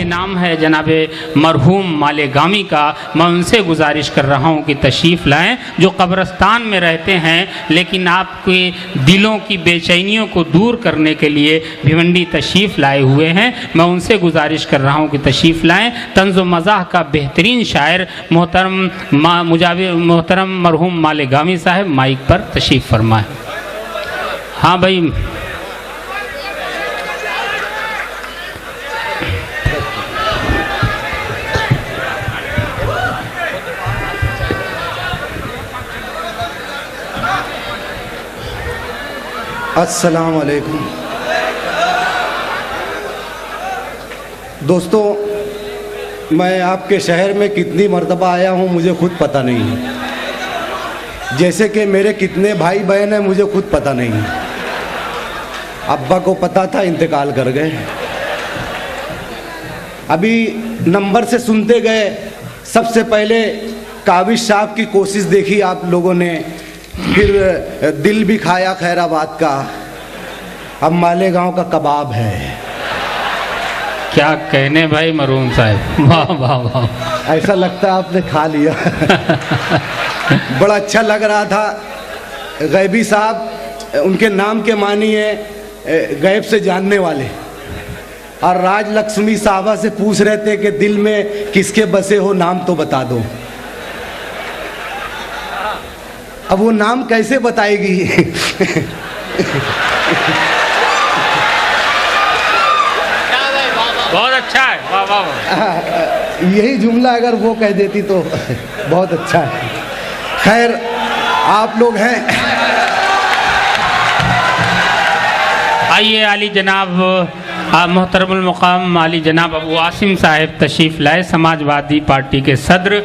ये नाम है जनाब मरहूम मालेगामी का। मैं उनसे गुजारिश कर रहा हूँ कि तशरीफ़ लाएं, जो कब्रस्तान में रहते हैं लेकिन आपके दिलों की बेचैनियों को दूर करने के लिए भिवंडी तशरीफ़ लाए हुए हैं। मैं उनसे गुजारिश कर रहा हूँ कि तशरीफ़ लाएं। तंज़ व मज़ाह का बेहतरीन शायर मोहतरम मरहूम मालेगामी साहब माइक पर तशरीफ़ फरमाएं। हाँ भाई, अस्सलाम वालेकुम दोस्तों, मैं आपके शहर में कितनी मर्तबा आया हूँ मुझे खुद पता नहीं है। जैसे कि मेरे कितने भाई बहन हैं मुझे खुद पता नहीं है। अब्बा को पता था, इंतकाल कर गए। अभी नंबर से सुनते गए। सबसे पहले काबिज साहब की कोशिश देखी आप लोगों ने, फिर दिल भी खाया खैराबाद का, अब मालेगांव का कबाब है। क्या कहने भाई मरहूम साहब, वाह वाह वाह, ऐसा लगता है आपने खा लिया। बड़ा अच्छा लग रहा था। गैबी साहब, उनके नाम के मानी है गैब से जानने वाले, और राज लक्ष्मी साहबा से पूछ रहे थे कि दिल में किसके बसे हो, नाम तो बता दो। अब वो नाम कैसे बताएगी? बहुत अच्छा है, वाह वाह वाह। यही जुमला अगर वो कह देती तो बहुत अच्छा है। खैर, आप लोग हैं। आइए आली जनाब मोहतरमुल मुकाम आली जनाब अबू आसिम साहब तशरीफ़ लाए, समाजवादी पार्टी के सदर।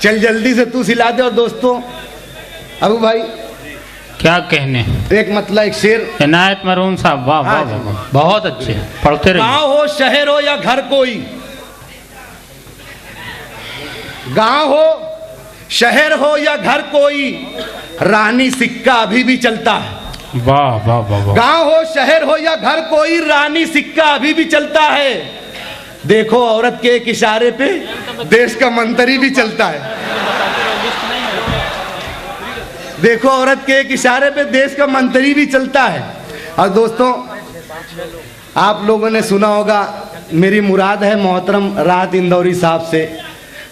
चल जल्दी से तू सिला दे। और दोस्तों, अबू भाई क्या कहने, एक मतलब एक शेर। इनायत मरहूम साहब, वाह वाह वाह, बहुत अच्छे, पढ़ते रहिए। गाँव हो शहर हो या घर कोई, गाँव हो शहर हो या घर कोई, रानी सिक्का अभी भी चलता है। वाह वाह वाह वाह। गाँव हो शहर हो या घर कोई, रानी सिक्का अभी भी चलता है। देखो औरत के एक इशारे पे देश का मंत्री भी चलता है। देखो औरत के एक इशारे पे देश का मंत्री भी चलता है। और दोस्तों, आप लोगों ने सुना होगा, मेरी मुराद है मोहतरम राहत इंदौरी साहब से।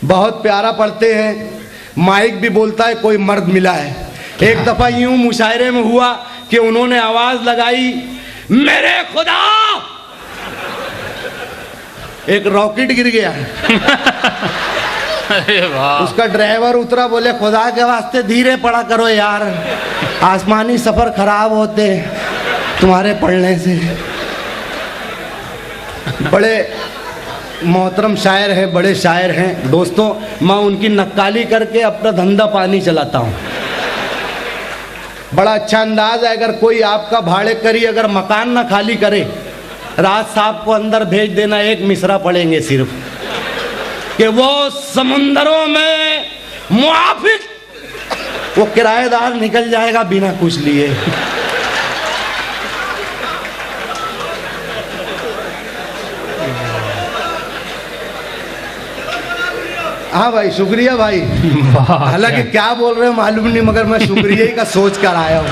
बहुत प्यारा पढ़ते हैं, माइक भी बोलता है, कोई मर्द मिला है। एक दफा यूं मुशायरे में हुआ कि उन्होंने आवाज लगाई, मेरे खुदा, एक रॉकेट गिर गया। अरे वाह। उसका ड्राइवर उतरा, बोले खुदा के वास्ते धीरे पढ़ा करो यार, आसमानी सफर खराब होते तुम्हारे पढ़ने से। बड़े मोहतरम शायर हैं, बड़े शायर हैं। दोस्तों, मैं उनकी नक्काली करके अपना धंधा पानी चलाता हूँ। बड़ा अच्छा अंदाज है। अगर कोई आपका भाड़े करी, अगर मकान ना खाली करे, राज साहब को अंदर भेज देना, एक मिसरा पढ़ेंगे सिर्फ कि वो समुंदरों में मुआफिक, वो किराएदार निकल जाएगा बिना कुछ लिए। हाँ भाई, शुक्रिया भाई। हालांकि क्या बोल रहे हो मालूम नहीं, मगर मैं शुक्रिया ही का सोच कर आया हूँ।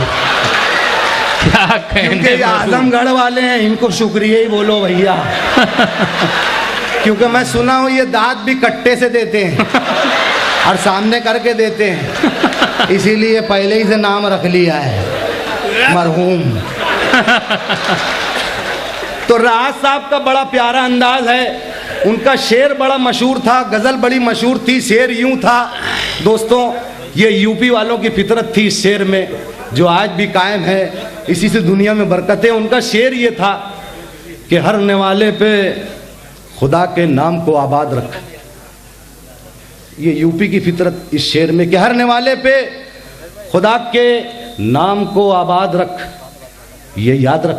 क्योंकि आजमगढ़ वाले हैं, इनको शुक्रिया ही बोलो भैया। क्योंकि मैं सुना हूँ ये दांत भी कट्टे से देते हैं और सामने करके देते हैं, इसीलिए पहले ही से नाम रख लिया है मरहूम। तो राहत साहब का बड़ा प्यारा अंदाज है। उनका शेर बड़ा मशहूर था, गज़ल बड़ी मशहूर थी। शेर यूं था दोस्तों, ये यूपी वालों की फितरत थी इस शेर में, जो आज भी कायम है। इसी से दुनिया में बरकतें। उनका शेर ये था कि हर निवाले पे खुदा के नाम को आबाद रख। ये यूपी की फितरत इस शेर में कि हर निवाले पे खुदा के नाम को आबाद रख। ये याद रख,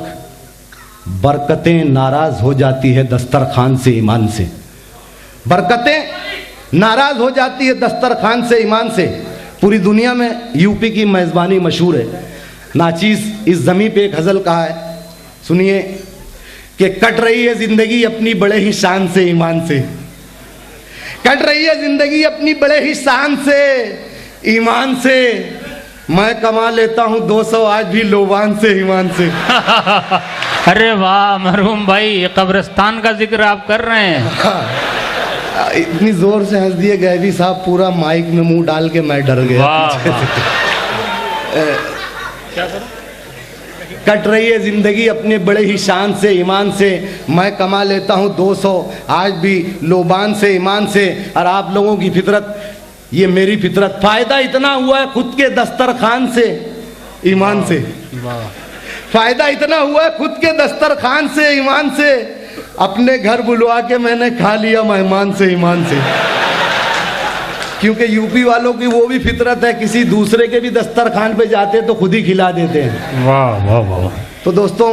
बरकतें नाराज हो जाती है दस्तरखान से ईमान से। बरकतें नाराज हो जाती है दस्तरखान से ईमान से। पूरी दुनिया में यूपी की मेज़बानी मशहूर है। नाचीज़ इस ज़मीं पे एक गज़ल कहा है, सुनिए। कि कट रही है जिंदगी अपनी बड़े ही शान से, ईमान से। कट रही है जिंदगी अपनी बड़े ही शान से, ईमान से। मैं कमा लेता हूं 200 आज भी लोबान से, ईमान से। अरे वाह मरहूम भाई, ये कब्रिस्तान का जिक्र आप कर रहे हैं। इतनी जोर से हंस दिए गैवी साहब, पूरा माइक में मुंह डाल के मैं डर गया। वाह, वाह। कट रही है जिंदगी अपने बड़े ही शान से, ईमान से। मैं कमा लेता हूं 200 आज भी लोबान से, ईमान से। और आप लोगों की फितरत, ये मेरी फितरत। फायदा इतना हुआ है खुद के दस्तरखान से, ईमान से। फायदा इतना हुआ है खुद के दस्तरखान से, ईमान से। अपने घर बुलवा के मैंने खा लिया मेहमान से, ईमान से। क्योंकि यूपी वालों की वो भी फितरत है, किसी दूसरे के भी दस्तरखान पे जाते तो खुद ही खिला देते हैं। वाह वाह वाह। तो दोस्तों,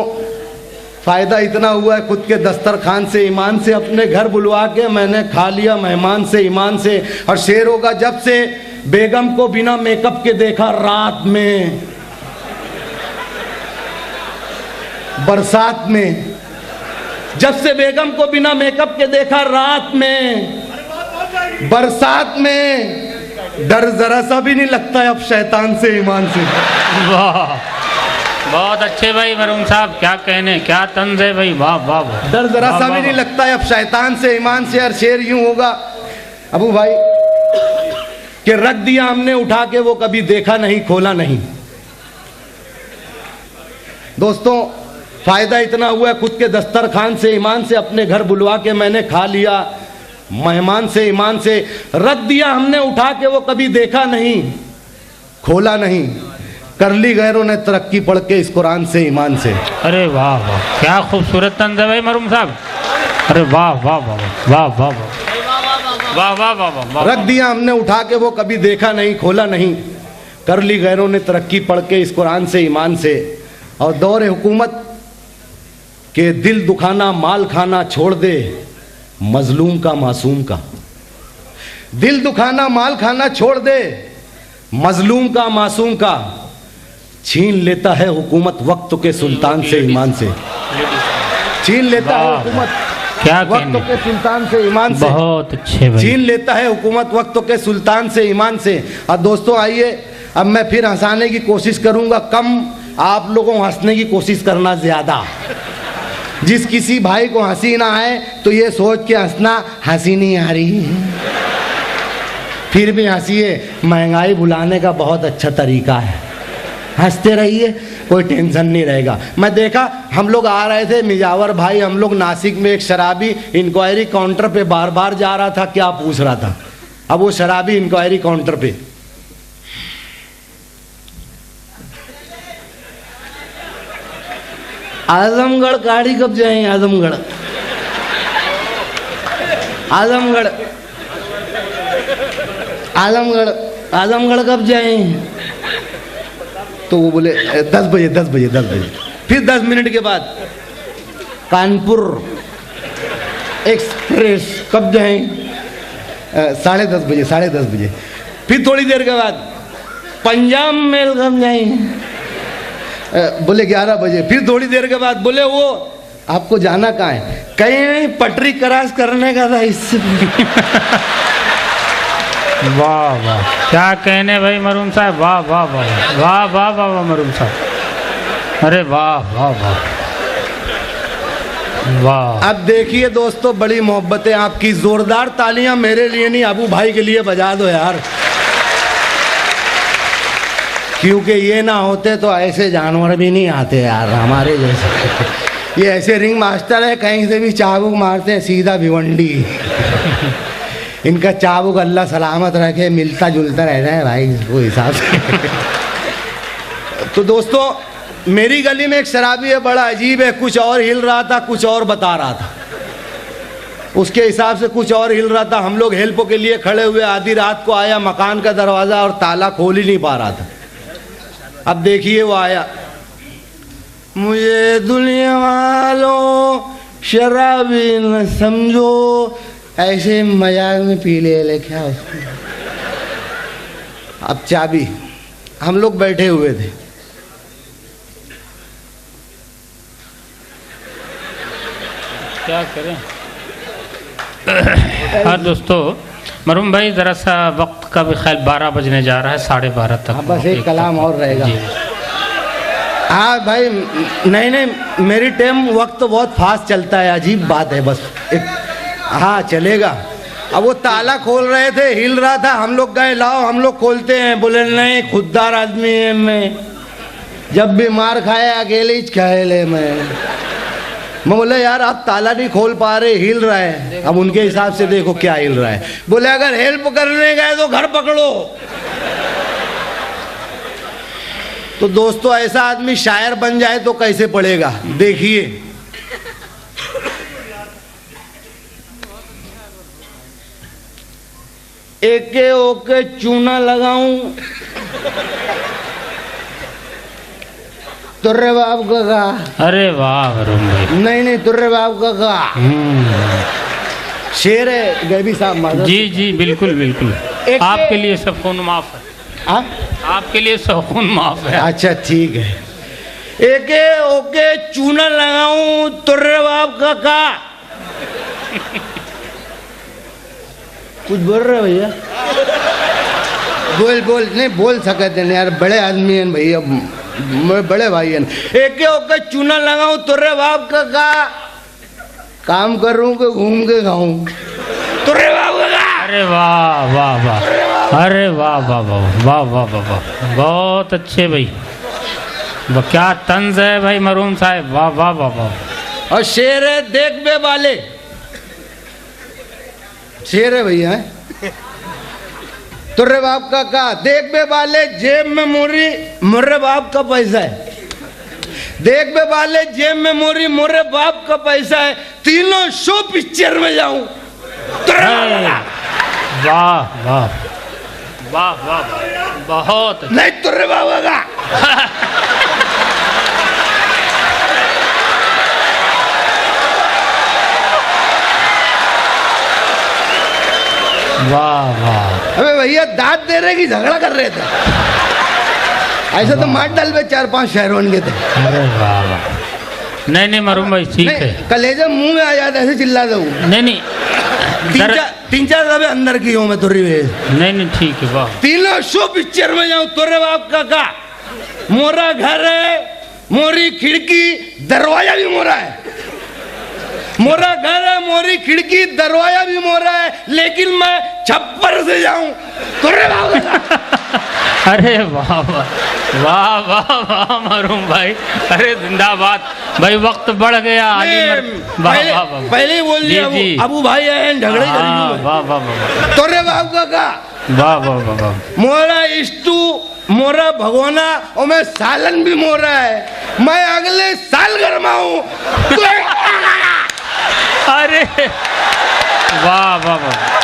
फायदा इतना हुआ है खुद के दस्तरखान से, ईमान से। अपने घर बुलवा के मैंने खा लिया मेहमान से, ईमान से। और शेर होगा, जब से बेगम को बिना मेकअप के देखा रात में, बरसात में। जब से बेगम को बिना मेकअप के देखा रात में, बरसात में, डर जरा सा भी नहीं लगता है अब शैतान से, ईमान से। वाह, बहुत अच्छे भाई मरहूम साहब, क्या कहने, क्या तंज है भाई। वाह वाह वाह। डर जरा सा भी नहीं लगता है अब शैतान से, ईमान से। और शेर यूं होगा अबू भाई कि रख दिया हमने उठा के, वो कभी देखा नहीं, खोला नहीं। दोस्तों, फायदा इतना हुआ है खुद के दस्तरखान से, ईमान से। अपने घर बुलवा के मैंने खा लिया मेहमान से, ईमान से। रख दिया हमने उठा के, वो कभी देखा नहीं, खोला नहीं। कर ली गैरों ने तरक्की पढ़ के इस कुरान से, ईमान से। अरे वाह वाह, क्या खूबसूरत तंज है भाई मरहूम साहब। अरे वाह वाह वाह वाह वाह वाह वाह वाह वाह। रख दिया हमने उठा के, वो कभी देखा नहीं, खोला नहीं। कर ली गैरों ने तरक्की पढ़ के इस कुरान से, ईमान से। और दौर हुकूमत के दिल दुखाना माल खाना छोड़ दे मजलूम का, मासूम का। दिल दुखाना माल खाना छोड़ दे मजलूम का, मासूम का। छीन लेता है हुकूमत वक्त के सुल्तान से, ईमान से। छीन लेता है हुकूमत क्या वक्त के सुल्तान से, ईमान से। बहुत अच्छे भाई। छीन लेता है हुकूमत वक्त के सुल्तान से, ईमान से। और दोस्तों आइए, अब मैं फिर हंसाने की कोशिश करूंगा कम, आप लोगों को हंसने की कोशिश करना ज्यादा। जिस किसी भाई को हंसी ना आए तो ये सोच के हंसना हंसी नहीं आ रही है, फिर भी हंसिए। महंगाई भुलाने का बहुत अच्छा तरीका है, हंसते रहिए, कोई टेंशन नहीं रहेगा। मैं देखा, हम लोग आ रहे थे मिजावर भाई, हम लोग नासिक में, एक शराबी इंक्वायरी काउंटर पे बार बार जा रहा था, क्या पूछ रहा था। अब वो शराबी इंक्वायरी काउंटर पे, आजमगढ़ गाड़ी कब जाएं, आजमगढ़, आजमगढ़, आजमगढ़, आजमगढ़ कब जाएं। तो वो बोले 10 बजे, 10 बजे, 10 बजे। फिर 10 मिनट के बाद कानपुर एक्सप्रेस कब जाएं, 10:30 बजे, 10:30 बजे। फिर थोड़ी देर के बाद पंजाब मेल कब जाएं, बोले 11 बजे। फिर थोड़ी देर के बाद बोले वो आपको जाना कहाँ है, कहीं नहीं, पटरी क्रॉस करने का था इससे। वाह वाह, क्या कहने भाई मरहूम साहब। वाह वाह वाह वाह वाह वाह वाह मरहूम साहब। अरे वाह वाह वाह वाह। अब देखिए दोस्तों, बड़ी मोहब्बतें आपकी, जोरदार तालियां मेरे लिए नहीं, अबू भाई के लिए बजा दो यार, क्योंकि ये ना होते तो ऐसे जानवर भी नहीं आते यार हमारे जैसे। ये ऐसे रिंग मास्टर है, कहीं से भी चाबुक मारते हैं सीधा भिवंडी। इनका चाबुक अल्लाह सलामत रखे, मिलता जुलता रहता है भाई वो हिसाब से। तो दोस्तों, मेरी गली में एक शराबी है, बड़ा अजीब है, कुछ और हिल रहा था, कुछ और बता रहा था, उसके हिसाब से कुछ और हिल रहा था। हम लोग हेल्प के लिए खड़े हुए, आधी रात को आया, मकान का दरवाज़ा और ताला खोल ही नहीं पा रहा था। अब देखिए वो आया, मुझे दुनिया वालों शराबी न समझो, ऐसे मजाक में पी ले क्या उसको। अब चाबी, हम लोग बैठे हुए थे, क्या करें। हाँ दोस्तों, मरूम भाई ज़रा सा वक्त का भी ख्याल 12 बजने जा रहा है, 12:30 तक। हाँ, बस एक कलाम और रहेगा। जी। हाँ भाई, नहीं मेरी टाइम वक्त तो बहुत फास्ट चलता है, अजीब बात है बस एक। हाँ चलेगा। अब वो ताला खोल रहे थे, हिल रहा था, हम लोग गए लाओ हम लोग खोलते हैं, बोले नहीं खुददार आदमी है मैं, जब भी मार खाए अकेले ही खाए ले मैं बोला यार आप ताला नहीं खोल पा रहे, हिल रहा है। अब उनके हिसाब से देखो क्या हिल रहा है। बोले अगर हेल्प करने गए तो घर पकड़ो। तो दोस्तों ऐसा आदमी शायर बन जाए तो कैसे पड़ेगा, देखिए। एके ओके चूना लगाऊं तुर्रे बाप का। अरे वाह मरूम भाई। नहीं तुर्रे बाप का शेर है गैबी साहब माधव। जी जी बिल्कुल बिल्कुल, आपके लिए सब खून माफ है। आपके लिए सब खून माफ है। अच्छा ठीक है। एके ओके चूना लगाऊं तुर्रे बाप का। कुछ बोल रहे भैया? बोल नहीं बोल सकते नहीं यार, बड़े आदमी हैं भैया, बड़े भाई हैं। एके ओके चूना लगाऊं तुर्रे बाप का काम करूं कि घूम के खाऊं तुर्रे बाप का। अरे वाह वाह वाह, अरे वाह वाह वाह वाह वाह वाह वाह, बहुत अच्छे भाई, क्या तंज है भाई मरूम साहब, वाह वाह वाह वाह। और शेर है देख बे वाले, शेर है भैया। तुर्रे बाप का देख बे वाले जेब में मोरी मुर्रे बाप का पैसा है। देख बे वाले जेब में मोरी मुर्रे बाप का पैसा है, तीनों शो पिक्चर में जाऊं। वाह वाह वाह वाह, बहुत नहीं तुर्रे बाबा का। वाह वाह। अबे भैया दांत दे रहे कि झगड़ा कर रहे थे? ऐसा तो मार डाल बे 4-5 शहरों के थे। अरे वाह वाह, नहीं मरूम भाई ठीक है। कलेजा मुंह में आ जाता ऐसे चिल्ला दो। नहीं 3-4 दफे अंदर की हूँ मैं तुर्री में। नहीं ठीक है। वाह, तीनों शो पिक्चर में जाऊं तुर्रे बाप का। मोरा घर है, मोरी खिड़की, दरवाजा भी मोरा है। मोरा घर है, मोरी खिड़की, दरवाजा भी मोरा है, लेकिन मैं छप्पर से जाऊं तुर्रे बाप का। अरे वाह वाह वाह वाह वाह मरूम भाई, अरे जिंदाबाद भाई। वक्त बढ़ गया। पहले ही बोल दिया अबू भाई आए झगड़े। वाह वाह वाह, तुर्रे बाप का। वाह वाह वाह वाह। मोरा इष्टू मोरा भगवाना और मैं सालन भी मोरा है, मैं अगले साल गरमाऊं। अरे वाह वाह वाह।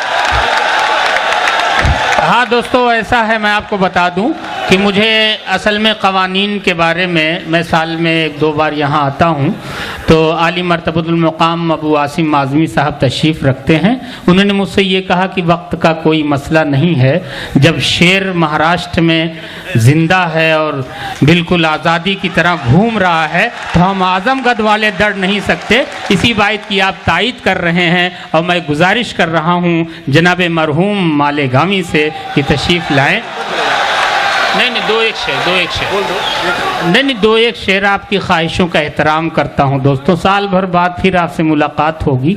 हाँ दोस्तों ऐसा है, मैं आपको बता दूं कि मुझे असल में क़वानीन के बारे में, मैं साल में 1-2 बार यहाँ आता हूँ, तो आली मरतबतुल मुक़ाम अबू आसिम आज़मी साहब तशरीफ़ रखते हैं। उन्होंने मुझसे ये कहा कि वक्त का कोई मसला नहीं है, जब शेर महाराष्ट्र में ज़िंदा है और बिल्कुल आज़ादी की तरह घूम रहा है तो हम आज़मगढ़ वाले डर नहीं सकते। इसी बात की आप तायीद कर रहे हैं और मैं गुजारिश कर रहा हूँ जनाब मरहूम मालेगामी से कि तशरीफ़ लाएँ। नहीं 2-1 शेर नहीं 2-1 शेर आपकी ख्वाहिशों का एहतराम करता हूँ दोस्तों, साल भर बाद फिर आपसे मुलाकात होगी।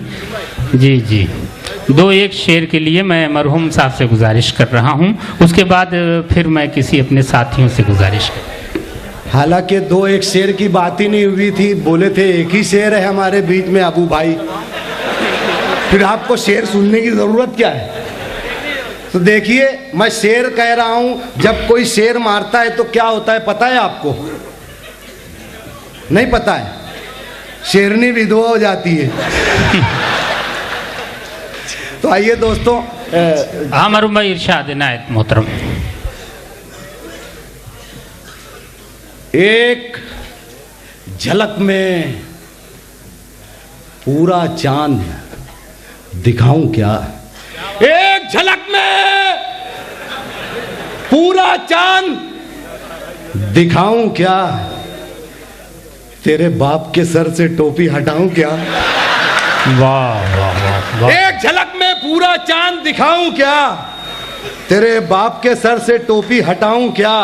जी 2-1 शेर के लिए मैं मरहूम साहब से गुजारिश कर रहा हूँ, उसके बाद फिर मैं किसी अपने साथियों से गुजारिश कर। हालांकि 2-1 शेर की बात ही नहीं हुई थी, बोले थे एक ही शेर है हमारे बीच में अबू भाई, फिर आपको शेर सुनने की ज़रूरत क्या है? तो देखिए मैं शेर कह रहा हूं, जब कोई शेर मारता है तो क्या होता है पता है आपको? नहीं पता है? शेरनी विधवा हो जाती है। तो आइए दोस्तों, हाँ मरूम भाई इरशाद इनायत मोहतरम। एक झलक में पूरा चांद दिखाऊं क्या? एक झलक में पूरा चांद दिखाऊं क्या? तेरे बाप के सर से टोपी हटाऊं क्या? वाह वाह वाह वाह। एक झलक में पूरा चांद दिखाऊं क्या, तेरे बाप के सर से टोपी हटाऊं क्या।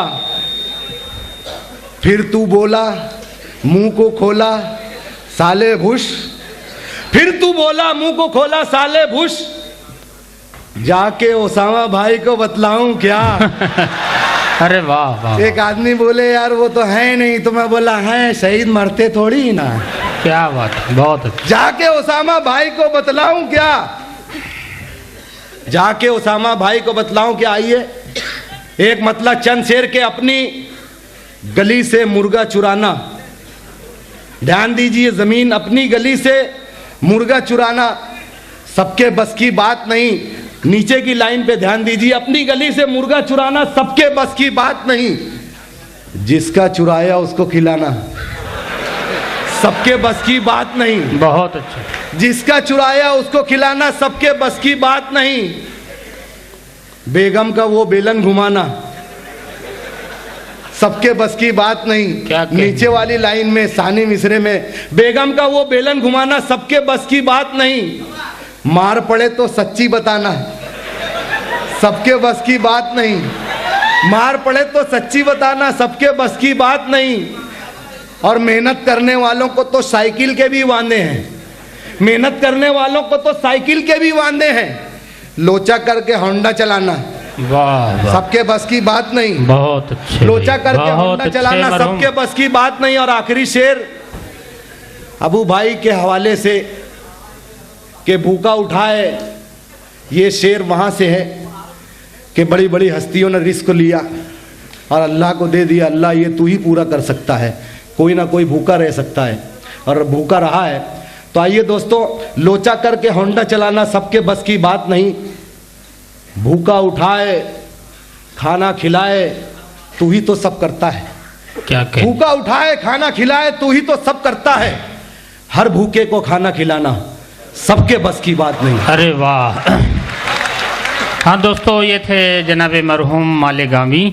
फिर तू बोला मुंह को खोला साले भुश, फिर तू बोला मुंह को खोला साले भुश, जाके ओसामा भाई को बतलाऊं क्या। अरे वाह वाह। एक आदमी बोले यार वो तो है नहीं, तो मैं बोला है, शहीद मरते थोड़ी ही ना। क्या बात है, बहुत अच्छा। जाके ओसामा भाई को बतलाऊं क्या, जाके ओसामा भाई को बतलाऊं क्या। आइए, एक मतलब चंद शेर के अपनी गली से मुर्गा चुराना। ध्यान दीजिए, जमीन अपनी गली से मुर्गा चुराना सबके बस की बात नहीं। नीचे की लाइन पे ध्यान दीजिए, अपनी गली से मुर्गा चुराना सबके बस की बात नहीं, जिसका चुराया उसको खिलाना सबके बस की बात नहीं। बहुत अच्छा। जिसका चुराया उसको खिलाना सबके बस की बात नहीं। बेगम का वो बेलन घुमाना सबके बस की बात नहीं। क्या नीचे वाली लाइन में सानी मिसरे में, बेगम का वो बेलन घुमाना सबके बस की बात नहीं। मार पड़े तो सच्ची बताना सबके बस की बात नहीं। मार पड़े तो सच्ची बताना सबके बस की बात नहीं। और मेहनत करने वालों को तो साइकिल के भी वांदे हैं, मेहनत करने वालों को तो साइकिल के भी वांदे हैं। लोचा करके होंडा चलाना वाह वाह। सबके बस की बात नहीं। बहुत अच्छे। लोचा करके बहुत होंडा अच्छे चलाना मरहूम। सबके बस की बात नहीं। और आखिरी शेर अबू भाई के हवाले से कि भूखा उठाए, ये शेर वहां से है कि बड़ी बड़ी हस्तियों ने रिस्क लिया और अल्लाह को दे दिया। अल्लाह ये तू ही पूरा कर सकता है, कोई ना कोई भूखा रह सकता है और भूखा रहा है। तो आइए दोस्तों, लोचा करके होंडा चलाना सबके बस की बात नहीं। भूखा उठाए खाना खिलाए तू ही तो सब करता है। क्या कहे? भूखा उठाए खाना खिलाए तू ही तो सब करता है। हर भूखे को खाना खिलाना सबके बस की बात नहीं। अरे वाह। हाँ दोस्तों, ये थे जनाब मरहूम मालेगामी।